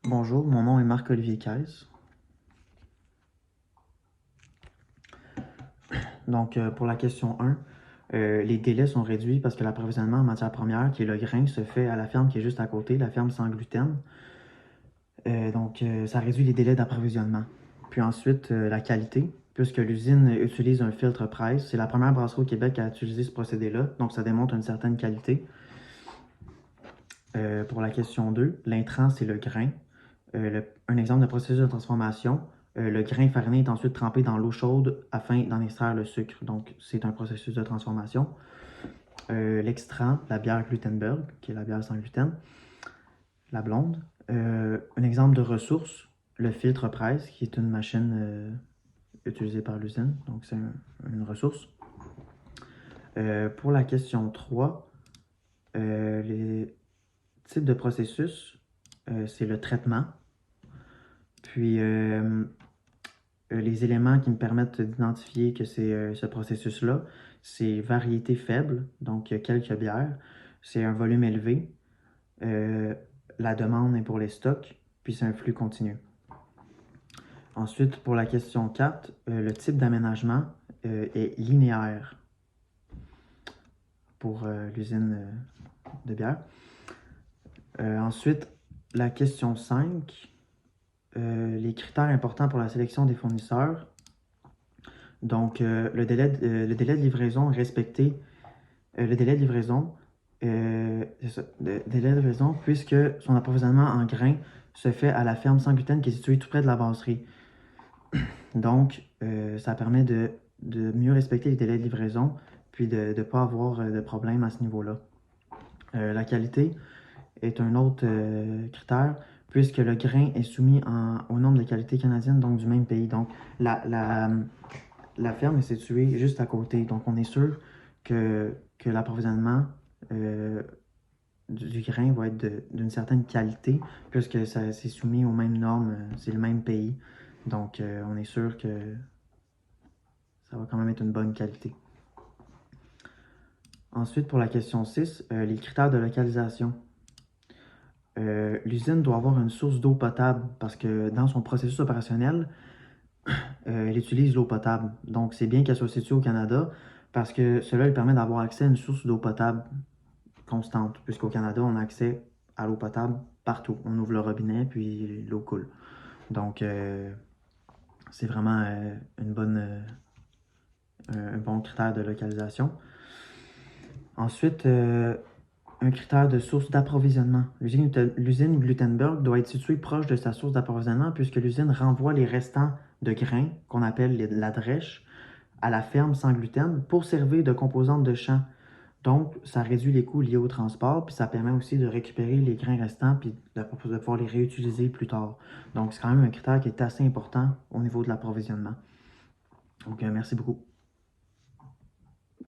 Bonjour, mon nom est Marc-Olivier Caisse. Donc, pour la question 1, les délais sont réduits parce que l'approvisionnement en matière première, qui est le grain, se fait à la ferme qui est juste à côté, la ferme sans gluten. Ça réduit les délais d'approvisionnement. Puis ensuite, la qualité, puisque l'usine utilise un filtre presse. C'est la première brasserie au Québec à utiliser ce procédé-là, donc ça démontre une certaine qualité. Pour la question 2, l'intrant, c'est le grain. Un exemple de processus de transformation, le grain fariné est ensuite trempé dans l'eau chaude afin d'en extraire le sucre. Donc, c'est un processus de transformation. L'extrant, la bière Glutenberg, qui est la bière sans gluten, la blonde. Un exemple de ressource, le filtre presse, qui est une machine utilisée par l'usine. Donc, c'est une ressource. Pour la question 3, les types de processus, c'est le traitement. Puis, les éléments qui me permettent d'identifier que c'est ce processus-là, c'est variété faible, donc il y a quelques bières, c'est un volume élevé, la demande est pour les stocks, puis c'est un flux continu. Ensuite, pour la question 4, le type d'aménagement est linéaire pour l'usine de bière. Ensuite, la question 5, les critères importants pour la sélection des fournisseurs. Donc, le délai de livraison est respecté. Le délai de livraison, délai de livraison, puisque son approvisionnement en grains se fait à la ferme sans gluten qui est située tout près de la brasserie. Donc, ça permet de mieux respecter les délais de livraison, puis de ne pas avoir de problème à ce niveau-là. La qualité est un autre critère, puisque le grain est soumis aux normes de qualité canadiennes, donc du même pays. Donc, la ferme est située juste à côté. Donc, on est sûr que l'approvisionnement du grain va être d'une certaine qualité, puisque c'est soumis aux mêmes normes, c'est le même pays. Donc, on est sûr que ça va quand même être une bonne qualité. Ensuite, pour la question 6, les critères de localisation. L'usine doit avoir une source d'eau potable parce que dans son processus opérationnel, elle utilise l'eau potable. Donc, c'est bien qu'elle soit située au Canada parce que cela lui permet d'avoir accès à une source d'eau potable constante, puisqu'au Canada, on a accès à l'eau potable partout. On ouvre le robinet, puis l'eau coule. Donc, c'est vraiment un bon critère de localisation. Ensuite, un critère de source d'approvisionnement. L'usine Glutenberg doit être située proche de sa source d'approvisionnement puisque l'usine renvoie les restants de grains, qu'on appelle la drèche, à la ferme sans gluten pour servir de composante de champ. Donc, ça réduit les coûts liés au transport, puis ça permet aussi de récupérer les grains restants, puis de pouvoir les réutiliser plus tard. Donc, c'est quand même un critère qui est assez important au niveau de l'approvisionnement. Donc, merci beaucoup.